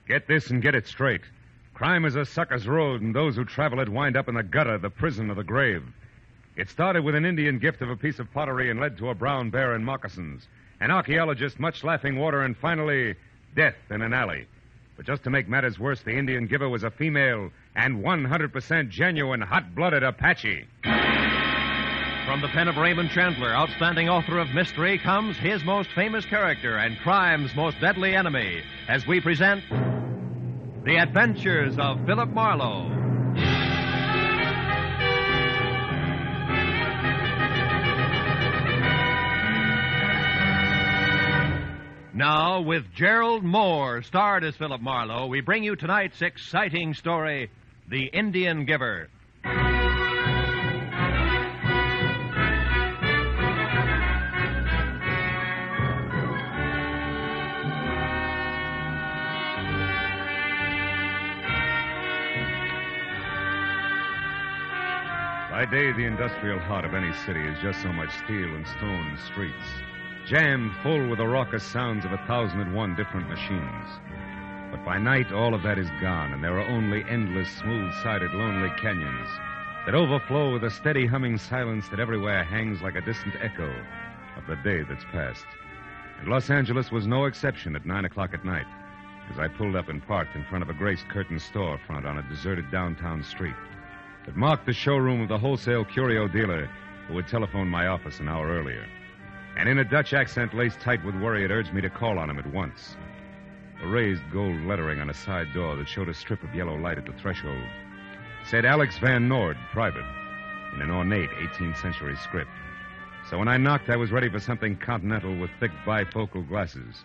Get this and get it straight. Crime is a sucker's road, and those who travel it wind up in the gutter, the prison, or the grave. It started with an Indian gift of a piece of pottery and led to a brown bear and moccasins, an archaeologist, much laughing water, and finally, death in an alley. But just to make matters worse, the Indian giver was a female and 100% genuine, hot-blooded Apache. From the pen of Raymond Chandler, outstanding author of mystery, comes his most famous character and crime's most deadly enemy, as we present The Adventures of Philip Marlowe. Now, with Gerald Moore, starred as Philip Marlowe, we bring you tonight's exciting story, The Indian Giver. By day, the industrial heart of any city is just so much steel and stone streets, jammed full with the raucous sounds of 1,001 different machines. But by night, all of that is gone, and there are only endless, smooth-sided, lonely canyons that overflow with a steady humming silence that everywhere hangs like a distant echo of the day that's passed. And Los Angeles was no exception at 9 o'clock at night, as I pulled up and parked in front of a grace-curtained storefront on a deserted downtown street. It marked the showroom of the wholesale curio dealer who had telephoned my office an hour earlier. And in a Dutch accent laced tight with worry, it urged me to call on him at once. A raised gold lettering on a side door that showed a strip of yellow light at the threshold said Alex Van Noord, private, in an ornate 18th century script. So when I knocked, I was ready for something continental with thick bifocal glasses.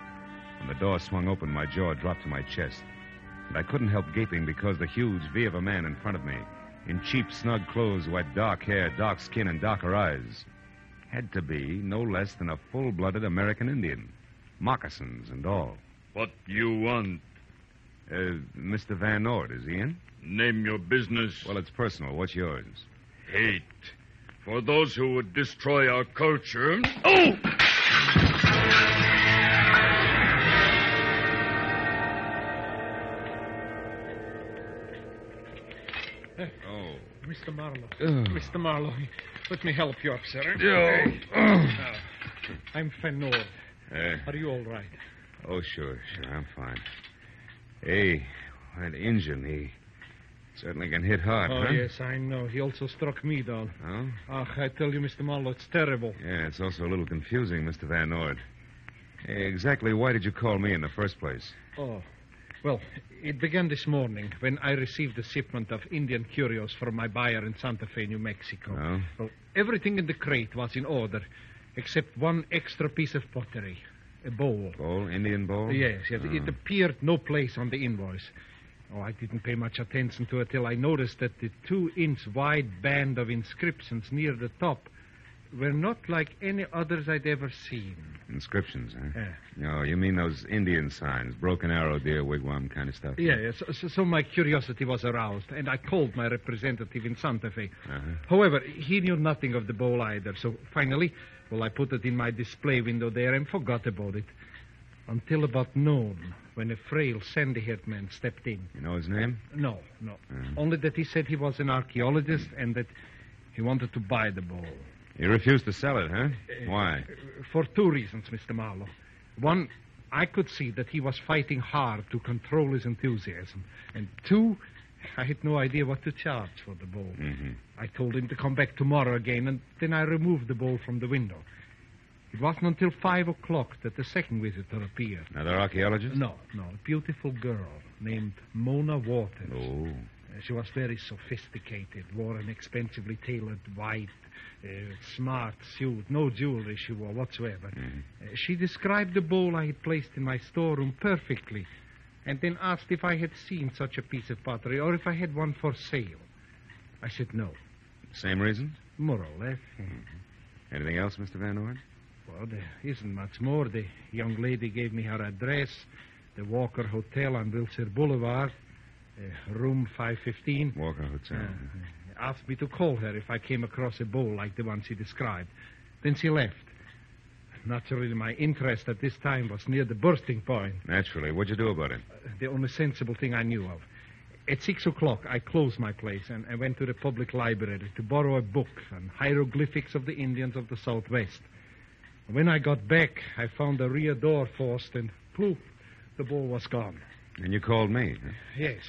When the door swung open, my jaw dropped to my chest. And I couldn't help gaping because the huge V of a man in front of me, in cheap, snug clothes who had dark hair, dark skin, and darker eyes, had to be no less than a full-blooded American Indian. Moccasins and all. What you want? Mr. Van Noord, is he in? Name your business. Well, it's personal. What's yours? Hate. For those who would destroy our culture. Oh! Oh. Mr. Marlowe. Mr. Marlowe, let me help you up, sir. I'm Van Noord. Are you all right? Oh, sure, I'm fine. Hey, that Injun, he certainly can hit hard, Oh, huh? yes, I know. He also struck me down. Oh? I tell you, Mr. Marlowe, it's terrible. Yeah, it's also a little confusing, Mr. Van Noord. Hey, exactly why did you call me in the first place? Oh, well, it began this morning when I received a shipment of Indian curios from my buyer in Santa Fe, New Mexico. Oh? Well, everything in the crate was in order, except one extra piece of pottery, a bowl. Bowl? Indian bowl? Yes. Oh. It appeared no place on the invoice. Oh, I didn't pay much attention to it till I noticed that the 2-inch wide band of inscriptions near the top were not like any others I'd ever seen. Inscriptions, huh? Yeah. No, you mean those Indian signs, broken arrow, deer wigwam kind of stuff? Yeah. So my curiosity was aroused, and I called my representative in Santa Fe. Uh-huh. However, he knew nothing of the bowl either, so finally, I put it in my display window there and forgot about it. Until about noon, when a frail, sandy-haired man stepped in. You know his name? No. Only that he said he was an archaeologist and that he wanted to buy the bowl. He refused to sell it, huh? Why? For 2 reasons, Mr. Marlowe. One, I could see that he was fighting hard to control his enthusiasm. And 2, I had no idea what to charge for the bowl. Mm-hmm. I told him to come back tomorrow again, and then I removed the bowl from the window. It wasn't until 5 o'clock that the second visitor appeared. Another archaeologist? No. A beautiful girl named Mona Waters. Oh. She was very sophisticated, wore an expensively tailored white, smart suit, no jewelry she wore whatsoever. Mm-hmm. She described the bowl I had placed in my storeroom perfectly, and then asked if I had seen such a piece of pottery or if I had one for sale. I said no. Same reasons? More or less. Mm-hmm. Anything else, Mr. Van Noord? Well, there isn't much more. The young lady gave me her address, the Walker Hotel on Wilshire Boulevard, room 515. Walker Hotel. Asked me to call her if I came across a bowl like the one she described. Then she left. Naturally, my interest at this time was near the bursting point. Naturally. What'd you do about it? The only sensible thing I knew of. At 6 o'clock, I closed my place and I went to the public library to borrow a book on hieroglyphics of the Indians of the Southwest. When I got back, I found the rear door forced and poof, the ball was gone. And you called me, huh? Yes.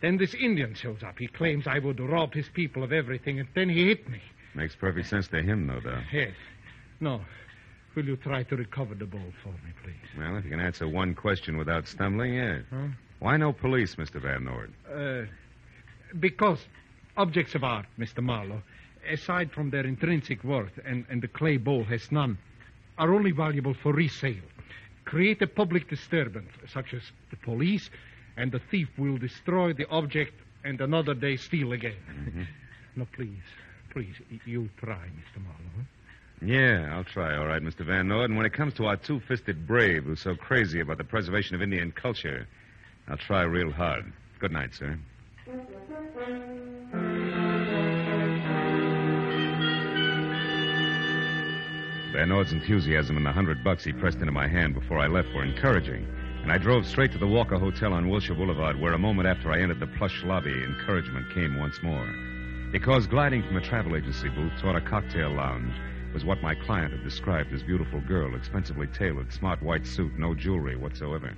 Then this Indian shows up. He claims I would rob his people of everything, and then he hit me. Makes perfect sense to him, no doubt. Yes. No. Will you try to recover the ball for me, please? Well, if you can answer one question without stumbling, yes. Huh? Why no police, Mr. Van Nord? Because objects of art, Mr. Marlowe, aside from their intrinsic worth, and the clay bowl has none, are only valuable for resale. Create a public disturbance, such as the police, and the thief will destroy the object and another day steal again. Mm-hmm. No, please, you try, Mr. Marlowe. Yeah, I'll try, all right, Mr. Van Nord. And when it comes to our two-fisted brave who's so crazy about the preservation of Indian culture, I'll try real hard. Good night, sir. Van Nord's enthusiasm and the $100 he pressed into my hand before I left were encouraging, and I drove straight to the Walker Hotel on Wilshire Boulevard, where a moment after I entered the plush lobby, encouragement came once more. Because gliding from a travel agency booth toward a cocktail lounge was what my client had described as beautiful girl, expensively tailored, smart white suit, no jewelry whatsoever.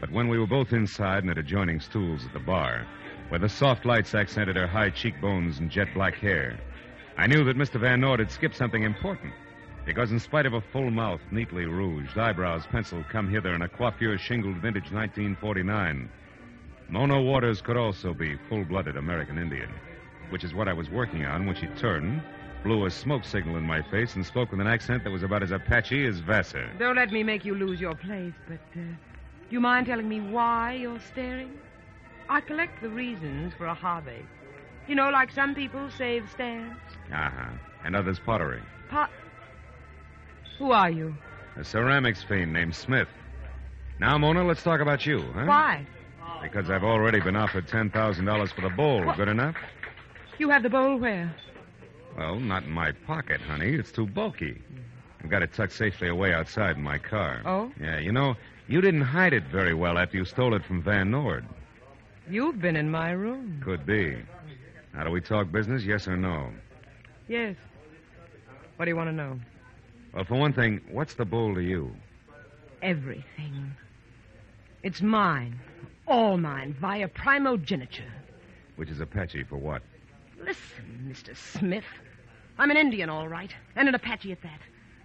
But when we were both inside and at adjoining stools at the bar, where the soft lights accented her high cheekbones and jet black hair, I knew that Mr. Van Nord had skipped something important. Because in spite of a full mouth, neatly rouged, eyebrows penciled come hither, and a coiffure shingled vintage 1949, Mona Waters could also be full-blooded American Indian, which is what I was working on when she turned, blew a smoke signal in my face, and spoke with an accent that was about as Apache as Vassar. Don't let me make you lose your place, but do you mind telling me why you're staring? I collect the reasons for a hobby. You know, like some people save stamps. Uh-huh. And others pottery. Who are you? A ceramics fiend named Smith. Now, Mona, let's talk about you, huh? Why? Because I've already been offered $10,000 for the bowl. What? Good enough? You have the bowl where? Well, not in my pocket, honey. It's too bulky. I've got it tucked safely away outside in my car. Oh? Yeah, you know, you didn't hide it very well after you stole it from Van Nord. You've been in my room. Could be. Now, do we talk business, yes or no? Yes. What do you want to know? Well, for one thing, what's the bowl to you? Everything. It's mine. All mine, via primogeniture. Which is Apache for what? Listen, Mr. Smith. I'm an Indian, all right, and an Apache at that.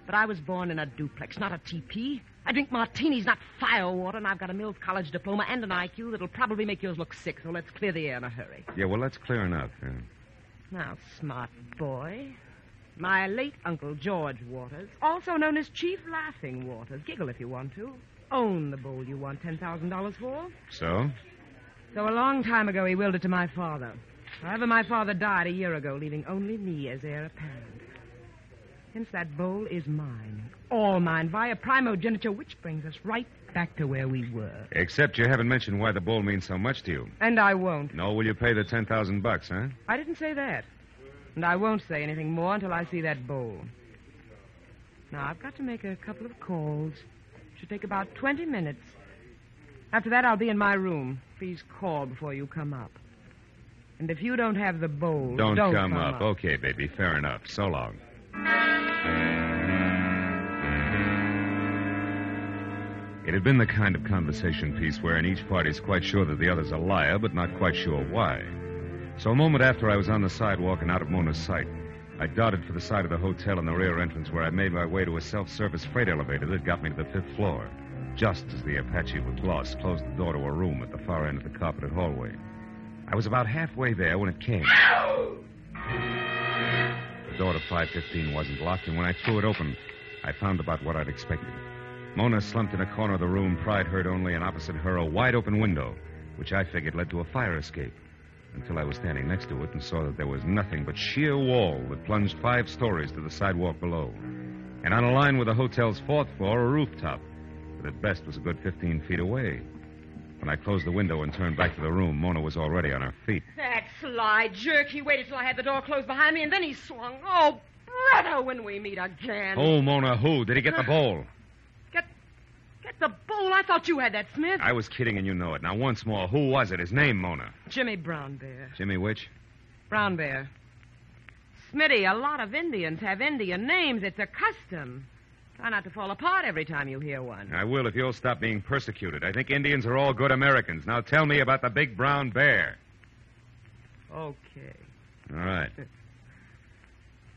But I was born in a duplex, not a teepee. I drink martinis, not firewater, and I've got a Mills College diploma and an IQ that'll probably make yours look sick, so let's clear the air in a hurry. Yeah, well, that's clear enough. Yeah. Now, smart boy, my late Uncle George Waters, also known as Chief Laughing Waters, giggle if you want to, owned the bowl you want $10,000 for. So? So a long time ago, he willed it to my father. However, my father died a year ago, leaving only me as heir apparent. Hence, that bowl is mine. All mine, via primogeniture, which brings us right back to where we were. Except you haven't mentioned why the bowl means so much to you. And I won't. No, will you pay the $10,000, huh? I didn't say that. And I won't say anything more until I see that bowl. Now, I've got to make a couple of calls. Should take about 20 minutes. After that, I'll be in my room. Please call before you come up. And if you don't have the bowl, Don't come up. Okay, baby, fair enough. So long. It had been the kind of conversation piece wherein each party's quite sure that the other's a liar, but not quite sure why. So a moment after I was on the sidewalk and out of Mona's sight, I darted for the side of the hotel in the rear entrance where I made my way to a self-service freight elevator that got me to the 5th floor, just as the Apache with gloss closed the door to a room at the far end of the carpeted hallway. I was about halfway there when it came. The door to 515 wasn't locked, and when I threw it open, I found about what I'd expected. Mona slumped in a corner of the room, pride hurt only, and opposite her a wide-open window, which I figured led to a fire escape, until I was standing next to it and saw that there was nothing but sheer wall that plunged 5 stories to the sidewalk below. And on a line with the hotel's 4th floor, a rooftop, that at best was a good 15 feet away. When I closed the window and turned back to the room, Mona was already on her feet. That sly jerk. He waited till I had the door closed behind me, and then he swung. Oh, Reto, when we meet again. Oh, Mona, who? Did he get the bowl? Get the bowl? I thought you had that, Smith. I was kidding and you know it. Now, once more, who was it? His name, Mona. Jimmy Brown Bear. Jimmy which? Brown Bear. Smitty, a lot of Indians have Indian names. It's a custom. Try not to fall apart every time you hear one. I will if you'll stop being persecuted. I think Indians are all good Americans. Now tell me about the big brown bear. Okay. All right.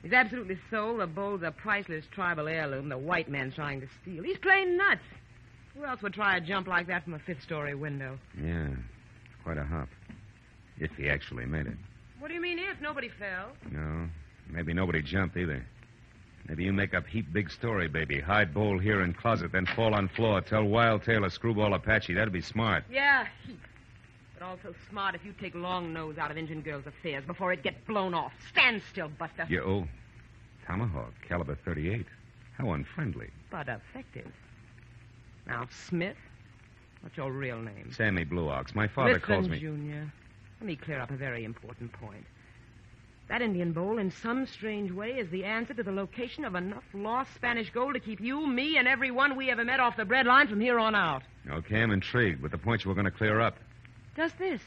He's absolutely sold the bowl's a priceless tribal heirloom the white man's trying to steal. He's plain nuts. Who else would try a jump like that from a fifth-story window? Yeah, quite a hop. If he actually made it. What do you mean if? Nobody fell. No, maybe nobody jumped either. Maybe you make up heap big story, baby. Hide bowl here in closet, then fall on floor. Tell Wild Tail or Screwball Apache. That'd be smart. Yeah, heap. But also smart if you take Long Nose out of Injun Girl's affairs before it gets blown off. Stand still, Buster. Oh, Tomahawk, caliber 38. How unfriendly. But effective. Now, Smith, what's your real name? Sammy Blue Ox. My father calls me... Junior, let me clear up a very important point. That Indian bowl, in some strange way, is the answer to the location of enough lost Spanish gold to keep you, me, and everyone we ever met off the bread line from here on out. Okay, I'm intrigued, but the point you were going to clear up. Just this.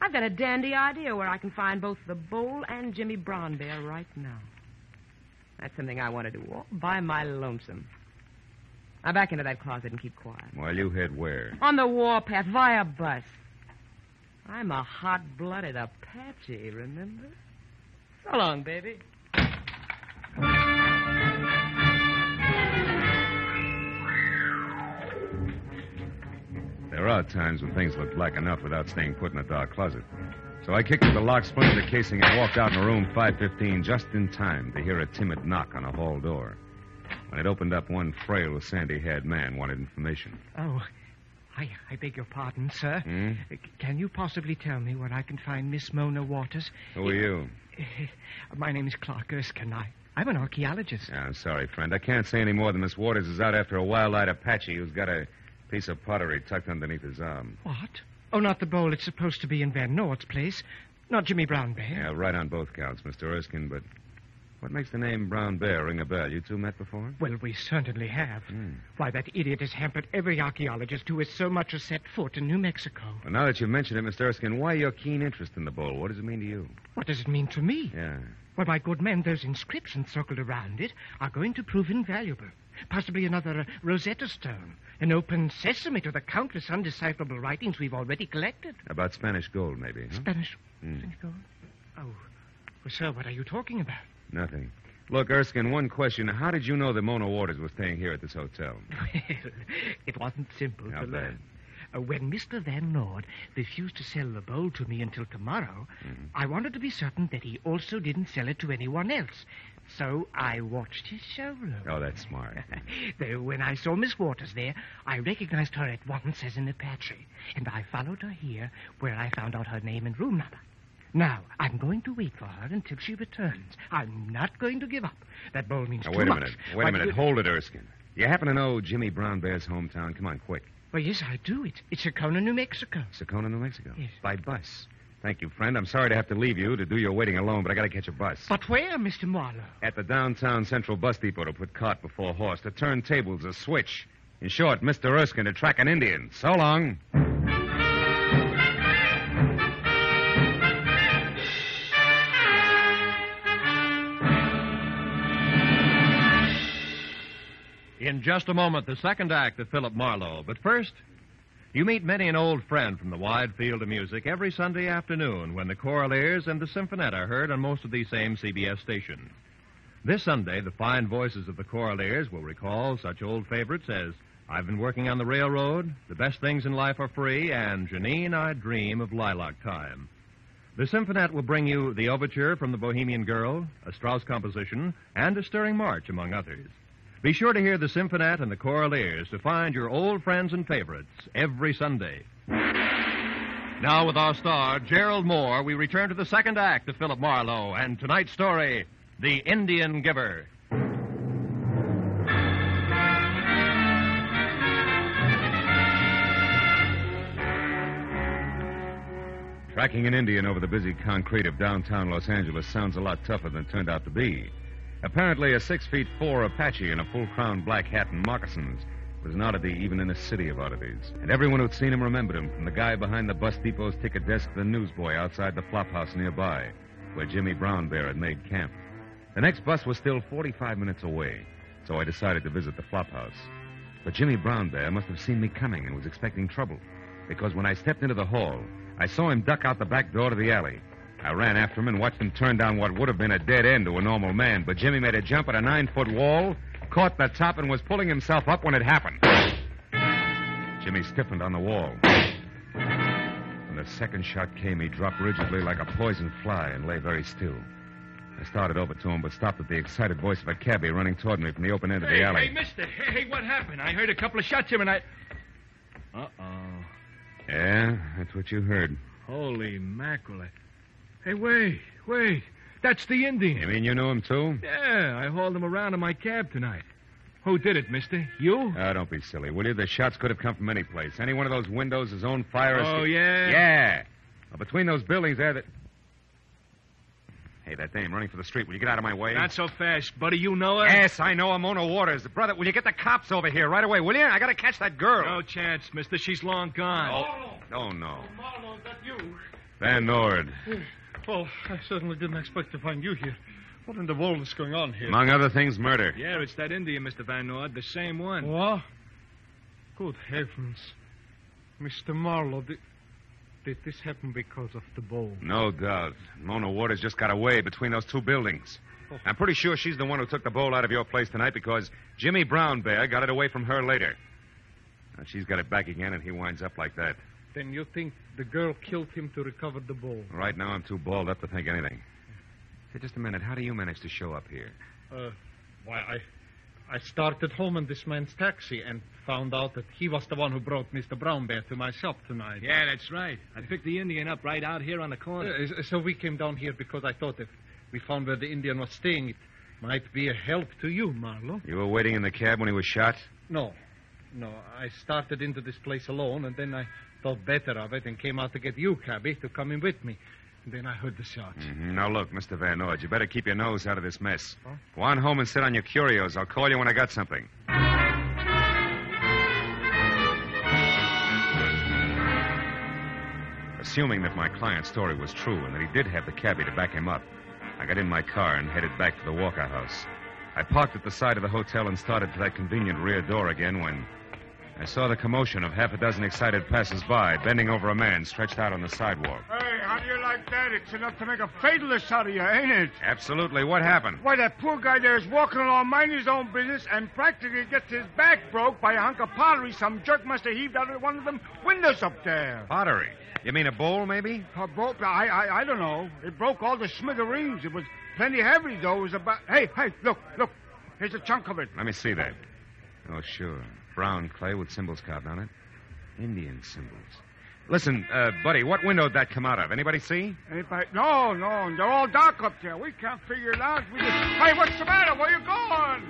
I've got a dandy idea where I can find both the bowl and Jimmy Brown Bear right now. That's something I want to do all by my lonesome. Now, back into that closet and keep quiet. While you head where? On the warpath, via bus. I'm a hot-blooded Apache, remember? So long, baby. There are times when things look black enough without staying put in a dark closet. So I kicked at the lock, spun the casing, and walked out in room 515 just in time to hear a timid knock on a hall door. When it opened up, one frail, sandy-haired man wanted information. Oh, I beg your pardon, sir. Can you possibly tell me where I can find Miss Mona Waters? Who are you? My name is Clark Erskine. I'm an archaeologist. Yeah, I'm sorry, friend. I can't say any more than Miss Waters is out after a wild-eyed Apache who's got a piece of pottery tucked underneath his arm. What? Oh, not the bowl. It's supposed to be in Van Noort's place. Not Jimmy Brown Bear. Yeah, right on both counts, Mr. Erskine, but what makes the name Brown Bear ring a bell? You two met before? Well, we certainly have. Why, that idiot has hampered every archaeologist who has so much as set foot in New Mexico. Well, now that you've mentioned it, Mr. Erskine, why your keen interest in the bowl? What does it mean to you? What does it mean to me? Yeah. Well, my good man, those inscriptions circled around it are going to prove invaluable. Possibly another Rosetta Stone. An open sesame to the countless undecipherable writings we've already collected. About Spanish gold, maybe, huh? Spanish gold? Oh. Well, sir, what are you talking about? Nothing. Look, Erskine, one question. How did you know that Mona Waters was staying here at this hotel? Well, it wasn't simple How to learn. When Mr. Van Noort refused to sell the bowl to me until tomorrow, I wanted to be certain that he also didn't sell it to anyone else. So I watched his showroom. Oh, that's smart. Though when I saw Miss Waters there, I recognized her at once as an Apache, and I followed her here, where I found out her name and room number. Now, I'm going to wait for her until she returns. I'm not going to give up. That bowl means Now, too wait a much. minute. Wait a minute. Hold it, Erskine. You happen to know Jimmy Brown Bear's hometown? Come on, quick. Well, yes, I do. It's Sakona, New Mexico. Sakona, New Mexico? Yes. By bus. Thank you, friend. I'm sorry to have to leave you to do your waiting alone, but I got to catch a bus. But where, Mr. Marlowe? At the downtown Central Bus Depot to put cart before horse, to turn tables, a switch. In short, Mr. Erskine to track an Indian. So long. In just a moment, the second act of Philip Marlowe. But first, you meet many an old friend from the wide field of music every Sunday afternoon when the Choraleers and the Symphonette are heard on most of these same CBS stations. This Sunday, the fine voices of the Choraleers will recall such old favorites as I've Been Working on the Railroad, The Best Things in Life Are Free, and Janine, I Dream of Lilac Time. The Symphonette will bring you the overture from the Bohemian Girl, a Strauss composition, and a stirring march, among others. Be sure to hear the Symphonette and the Choraleers to find your old friends and favorites every Sunday. Now, with our star, Gerald Moore, we return to the second act of Philip Marlowe and tonight's story, The Indian Giver. Tracking an Indian over the busy concrete of downtown Los Angeles sounds a lot tougher than it turned out to be. Apparently, a 6'4" Apache in a full-crown black hat and moccasins was an oddity even in a city of oddities. And everyone who'd seen him remembered him, from the guy behind the bus depot's ticket desk to the newsboy outside the flop house nearby, where Jimmy Brown Bear had made camp. The next bus was still 45 minutes away, so I decided to visit the flop house. But Jimmy Brown Bear must have seen me coming and was expecting trouble, because when I stepped into the hall, I saw him duck out the back door to the alley. I ran after him and watched him turn down what would have been a dead end to a normal man, but Jimmy made a jump at a 9-foot wall, caught the top, and was pulling himself up when it happened. Jimmy stiffened on the wall. When the second shot came, he dropped rigidly like a poisoned fly and lay very still. I started over to him, but stopped at the excited voice of a cabbie running toward me from the open end of the alley. Hey, mister. Hey, what happened? I heard a couple of shots here and I... Uh-oh. Yeah, that's what you heard. Holy mackerel. Hey, wait. That's the Indian. You mean you knew him, too? Yeah, I hauled him around in my cab tonight. Who did it, mister? You? Oh, don't be silly, will you? The shots could have come from any place. Any one of those windows, his own fire... Oh, yeah? Yeah. Well, between those buildings there, Hey, that dame running for the street. Will you get out of my way? Not so fast, buddy. You know her? Yes, I know her. Mona Waters. Brother, will you get the cops over here right away, will you? I gotta catch that girl. No chance, mister. She's long gone. Oh, no. Marlowe, is that you? Van Nord. Well, I certainly didn't expect to find you here. What in the world is going on here? Among other things, murder. Yeah, it's that Indian, Mr. Van Nord. The same one. What? Good heavens. Mr. Marlowe, did this happen because of the bowl? No doubt. Mona Waters just got away between those two buildings. Oh. I'm pretty sure she's the one who took the bowl out of your place tonight because Jimmy Brown Bear got it away from her later. Now, she's got it back again, and he winds up like that. Then you think the girl killed him to recover the bowl? Right now, I'm too balled up to think anything. Say, just a minute. How do you manage to show up here? Why, I started home in this man's taxi and found out that he was the one who brought Mr. Brown Bear to my shop tonight. Yeah, that's right. I picked the Indian up right out here on the corner. So we came down here because I thought if we found where the Indian was staying, it might be a help to you, Marlowe. You were waiting in the cab when he was shot? No, I started into this place alone, and then I thought better of it and came out to get you, cabby, to come in with me. And then I heard the shots. Mm-hmm. Now, look, Mr. Van Nord, you better keep your nose out of this mess. Huh? Go on home and sit on your curios. I'll call you when I got something. Assuming that my client's story was true and that he did have the cabbie to back him up, I got in my car and headed back to the Walker House. I parked at the side of the hotel and started for that convenient rear door again when I saw the commotion of half a dozen excited passers-by bending over a man stretched out on the sidewalk. Hey, how do you like that? It's enough to make a fatalist out of you, ain't it? Absolutely. What happened? Why, that poor guy there is walking along minding his own business and practically gets his back broke by a hunk of pottery some jerk must have heaved out of one of them windows up there. Pottery? You mean a bowl, maybe? I don't know. It broke all the smithereens. It was plenty heavy, though. It was about... Hey, look. Here's a chunk of it. Let me see that. Oh, sure. Brown clay with symbols carved on it. Indian symbols. Listen, buddy, what window did that come out of? Anybody see? No. They're all dark up there. We can't figure it out. Hey, what's the matter? Where you going?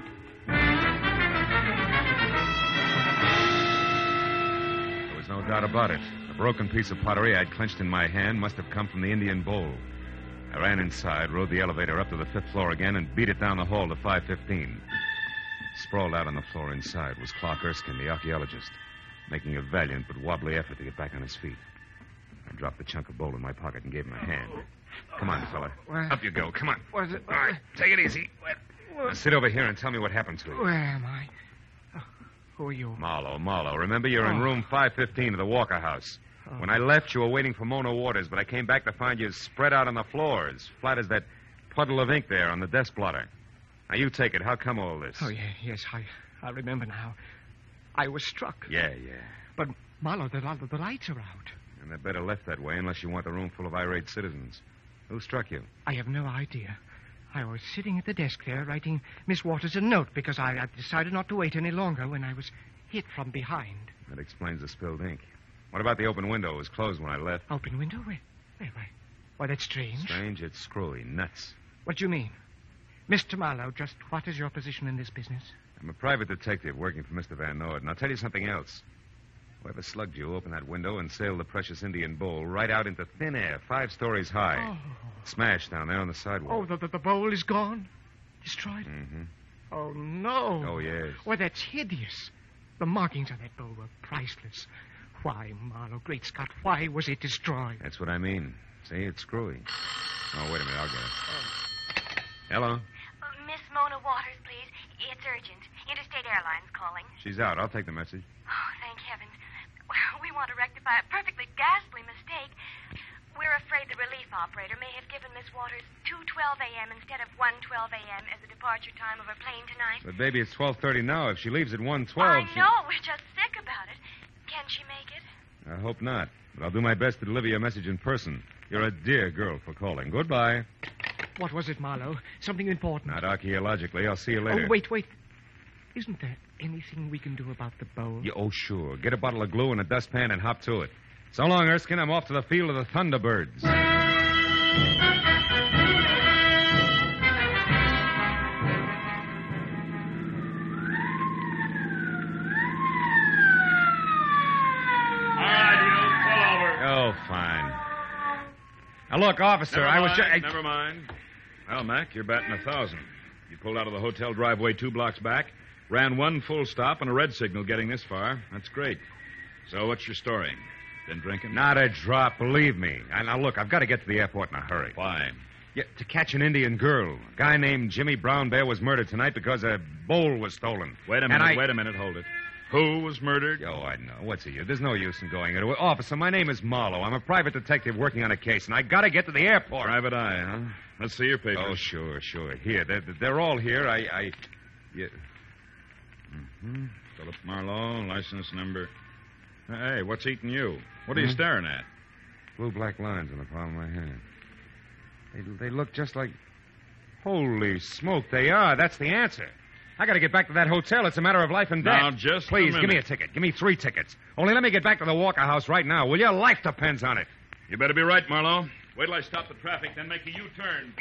There was no doubt about it. The broken piece of pottery I'd clenched in my hand must have come from the Indian bowl. I ran inside, rode the elevator up to the 5th floor again, and beat it down the hall to 515. Sprawled out on the floor inside was Clark Erskine, the archaeologist, making a valiant but wobbly effort to get back on his feet. I dropped the chunk of bowl in my pocket and gave him a hand. Come on, fella. Up you go. Come on. Was it? All right, take it easy. Now sit over here and tell me what happened to you. Where am I? Oh, who are you? Marlowe. Remember, you're in room 515 of the Walker House. When I left, you were waiting for Mona Waters, but I came back to find you spread out on the floor, as flat as that puddle of ink there on the desk blotter. Now, you take it. How come all this? Oh, yes, I remember now. I was struck. Yeah. But, Marlowe, the lights are out. And they're better left that way unless you want the room full of irate citizens. Who struck you? I have no idea. I was sitting at the desk there writing Miss Waters a note because I decided not to wait any longer when I was hit from behind. That explains the spilled ink. What about the open window? It was closed when I left. Open window? Why, that's strange. Strange? It's screwy. Nuts. What do you mean? Mr. Marlowe, just what is your position in this business? I'm a private detective working for Mr. Van Nord, and I'll tell you something else. Whoever slugged you opened that window and sailed the precious Indian bowl right out into thin air, 5 stories high. Oh. Smashed down there on the sidewalk. Oh, the bowl is gone? Destroyed? Mm-hmm. Oh, no. Oh, yes. Why, that's hideous. The markings on that bowl were priceless. Why, Marlowe, great Scott, why was it destroyed? That's what I mean. See, it's screwy. Oh, wait a minute. I'll get it. Hello? Miss Mona Waters, please. It's urgent. Interstate Airlines calling. She's out. I'll take the message. Oh, thank heavens. Well, we want to rectify a perfectly ghastly mistake. We're afraid the relief operator may have given Miss Waters 2:12 a.m. instead of 1:12 a.m. as the departure time of her plane tonight. But, baby, it's 12:30 now. If she leaves at 1:12... I know. We're just sick about it. Can she make it? I hope not. But I'll do my best to deliver your message in person. You're a dear girl for calling. Goodbye. What was it, Marlowe? Something important? Not archaeologically. I'll see you later. Oh, wait. Isn't there anything we can do about the bowl? Yeah, oh, sure. Get a bottle of glue and a dustpan and hop to it. So long, Erskine. I'm off to the field of the Thunderbirds. Oh, fine. Now, look, officer, Never mind. Well, Mac, you're batting 1,000. You pulled out of the hotel driveway 2 blocks back, ran 1 full stop and a red signal getting this far. That's great. So what's your story? Been drinking? Not a drop, believe me. Now, look, I've got to get to the airport in a hurry. Why? Yeah, to catch an Indian girl. A guy named Jimmy Brown Bear was murdered tonight because a bowl was stolen. Wait a minute, hold it. Who was murdered? Oh, I know. What's the use? There's no use in going into it. Officer, my name is Marlowe. I'm a private detective working on a case, and I got to get to the airport. Private eye, huh? Let's see your papers. Oh, sure. Here. They're all here. Yeah. Mm-hmm. Philip Marlowe, license number. Hey, what's eating you? What are you staring at? Blue black lines on the palm of my hand. They look just like... Holy smoke, they are. That's the answer. I got to get back to that hotel. It's a matter of life and death. Now, just Please, a minute. give me a ticket. Give me 3 tickets. Only let me get back to the Walker House right now, will you? Life depends on it. You better be right, Marlowe. Wait till I stop the traffic, then make a U-turn.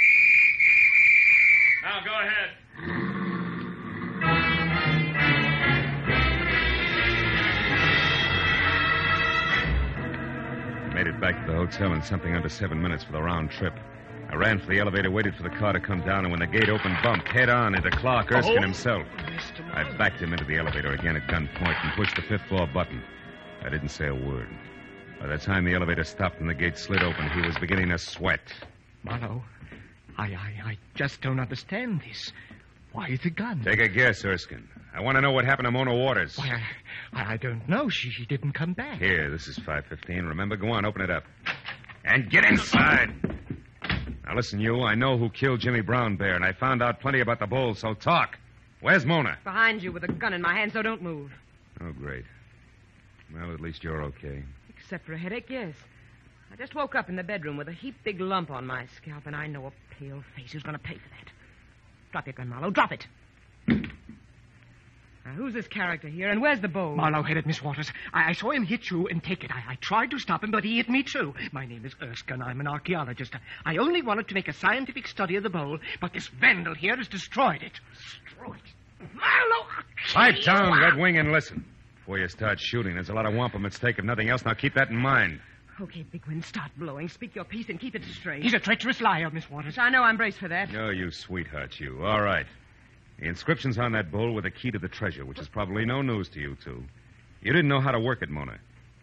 Now, go ahead. Made it back to the hotel in something under 7 minutes for the round trip. I ran for the elevator, waited for the car to come down, and when the gate opened, bumped head on into Clark Erskine himself. I backed him into the elevator again at gunpoint and pushed the 5th floor button. I didn't say a word. By the time the elevator stopped and the gate slid open, he was beginning to sweat. Marlowe, I just don't understand this. Why the gun? Take a guess, Erskine. I want to know what happened to Mona Waters. Why, I don't know. She didn't come back. Here, this is 515. Remember, go on, open it up. And get inside. Now, listen, you. I know who killed Jimmy Brown Bear, and I found out plenty about the bowl, so talk. Where's Mona? Behind you with a gun in my hand, so don't move. Oh, great. Well, at least you're okay. Except for a headache, yes. I just woke up in the bedroom with a heap big lump on my scalp, and I know a pale face who's going to pay for that. Drop your gun, Marlowe. Drop it. Now, who's this character here, and where's the bowl? Marlowe hit it, Miss Waters. I saw him hit you and take it. I tried to stop him, but he hit me, too. My name is Erskine. I'm an archaeologist. I only wanted to make a scientific study of the bowl, but this vandal here has destroyed it. Destroyed it. Marlowe! Pipe down, Red Wing, and listen. Before you start shooting, there's a lot of wampum at stake, if nothing else. Now, keep that in mind. Okay, Big Wind, start blowing. Speak your piece and keep it straight. He's a treacherous liar, Miss Waters. I know I'm braced for that. Oh, you sweetheart, you. All right. The inscriptions on that bowl were the key to the treasure, which is probably no news to you two. You didn't know how to work it, Mona.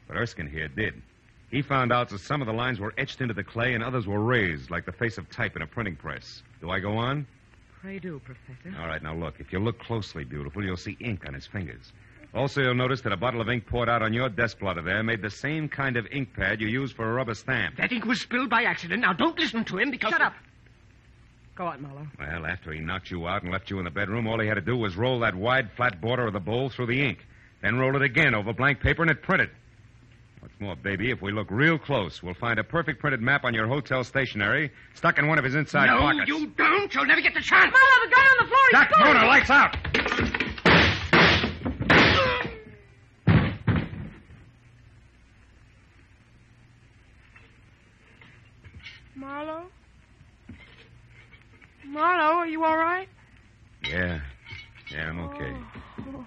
But Erskine here did. He found out that some of the lines were etched into the clay and others were raised, like the face of type in a printing press. Do I go on? Pray do, Professor. All right, now look. If you look closely, beautiful, you'll see ink on his fingers. Also, you'll notice that a bottle of ink poured out on your desk blotter there made the same kind of ink pad you use for a rubber stamp. That ink was spilled by accident. Now, don't listen to him because... Shut up. Go on, Marlowe. Well, after he knocked you out and left you in the bedroom, all he had to do was roll that wide, flat border of the bowl through the ink. Then roll it again over blank paper and it printed. What's more, baby, if we look real close, we'll find a perfect printed map on your hotel stationery stuck in one of his inside pockets. No, you don't. You'll never get the chance. Marlowe, the gun on the floor. Doc, Mona, lights out. Marlowe? Marlowe, are you all right? Yeah, I'm okay. Oh.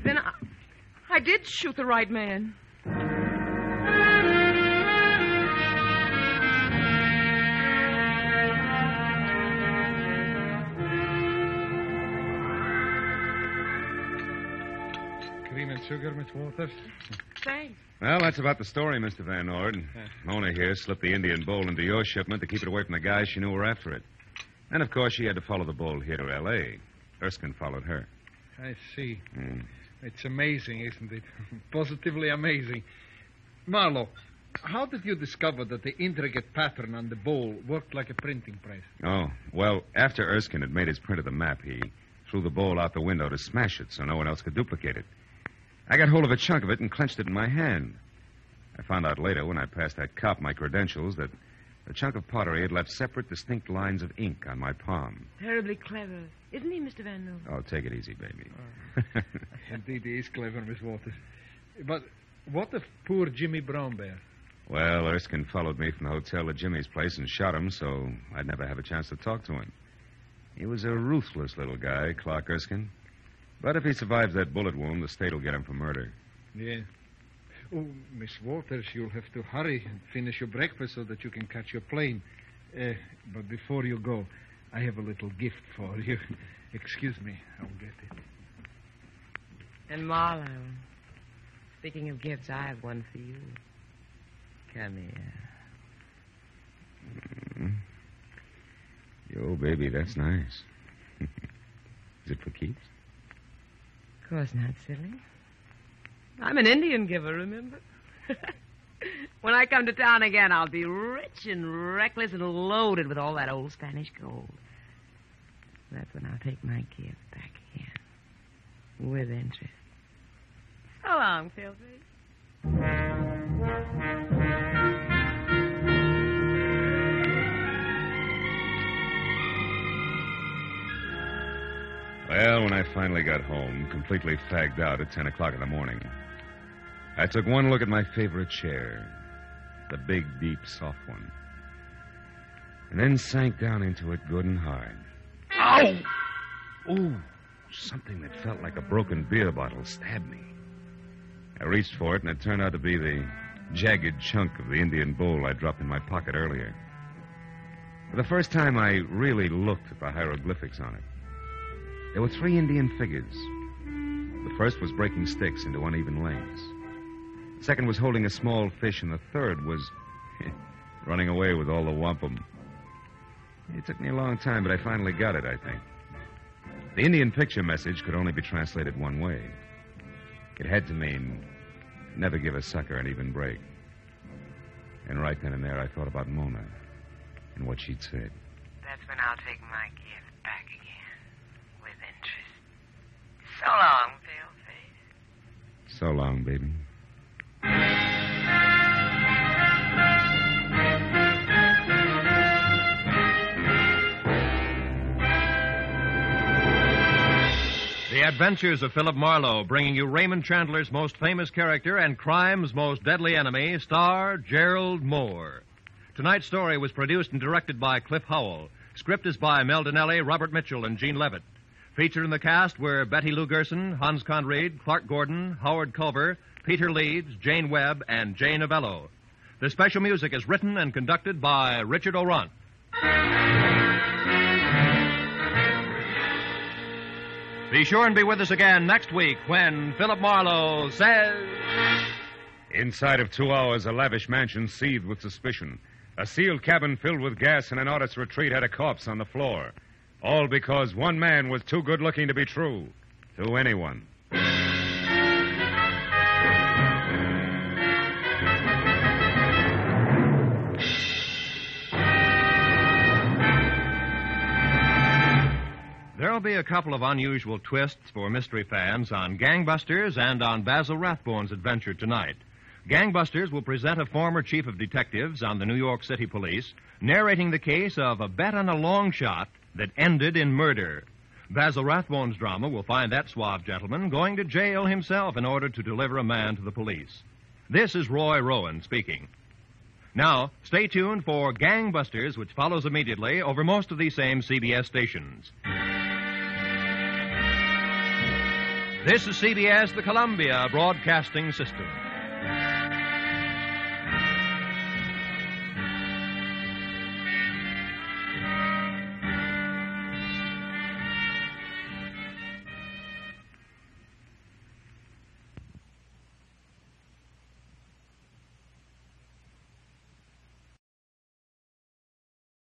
Then I did shoot the right man. cream and sugar, Miss Waters? Thanks. Well, that's about the story, Mr. Van Ord. Mona here slipped the Indian bull into your shipment to keep it away from the guys she knew were after it. And, of course, she had to follow the bull here to L.A. Erskine followed her. I see. It's amazing, isn't it? Positively amazing. Marlowe, how did you discover that the intricate pattern on the bowl worked like a printing press? Oh, well, after Erskine had made his print of the map, he threw the bowl out the window to smash it so no one else could duplicate it. I got hold of a chunk of it and clenched it in my hand. I found out later, when I passed that cop my credentials, that the chunk of pottery had left separate, distinct lines of ink on my palm. Terribly clever. Isn't he, Mr. Van Noo? Oh, take it easy, baby. Indeed, he is clever, Miss Waters. But what of poor Jimmy Brown Bear? Well, Erskine followed me from the hotel to Jimmy's place and shot him, so I'd never have a chance to talk to him. He was a ruthless little guy, Clark Erskine. But if he survives that bullet wound, the state will get him for murder. Yeah. Oh, Miss Waters, you'll have to hurry and finish your breakfast so that you can catch your plane. But before you go, I have a little gift for you. Excuse me, I'll get it. And Marlowe, speaking of gifts, I have one for you. Come here. Yo, baby, that's nice. Is it for keeps? Of course not, silly. I'm an Indian giver, remember? When I come to town again, I'll be rich and reckless and loaded with all that old Spanish gold. That's when I'll take my gift back again. With interest. So long, Philby. Well, when I finally got home, completely fagged out at 10 o'clock in the morning, I took one look at my favorite chair, the big, deep, soft one, and then sank down into it good and hard. Ow! Ooh, something that felt like a broken beer bottle stabbed me. I reached for it, and it turned out to be the jagged chunk of the Indian bull I dropped in my pocket earlier. For the first time, I really looked at the hieroglyphics on it. There were 3 Indian figures. The first was breaking sticks into uneven lengths. The second was holding a small fish, and the third was running away with all the wampum. It took me a long time, but I finally got it, I think. The Indian picture message could only be translated one way. It had to mean, never give a sucker an even break. And right then and there, I thought about Mona and what she'd said. That's when I'll take my gift back again. With interest. So long, Paleface. So long, baby. The Adventures of Philip Marlowe, bringing you Raymond Chandler's most famous character and crime's most deadly enemy, star Gerald Moore. Tonight's story was produced and directed by Cliff Howell. Script is by Mel Donnelly, Robert Mitchell, and Gene Levitt. Featured in the cast were Betty Lou Gerson, Hans Conried, Clark Gordon, Howard Culver, Peter Leeds, Jane Webb, and Jay Novello. The special music is written and conducted by Richard O'Runt. Be sure and be with us again next week when Philip Marlowe says... Inside of 2 hours, a lavish mansion seethed with suspicion. A sealed cabin filled with gas and an artist's retreat had a corpse on the floor. All because one man was too good-looking to be true to anyone. There'll be a couple of unusual twists for mystery fans on Gangbusters and on Basil Rathbone's adventure tonight. Gangbusters will present a former chief of detectives on the New York City Police, narrating the case of a bet on a long shot that ended in murder. Basil Rathbone's drama will find that suave gentleman going to jail himself in order to deliver a man to the police. This is Roy Rowan speaking. Now, stay tuned for Gangbusters, which follows immediately over most of these same CBS stations. This is CBS, the Columbia Broadcasting System.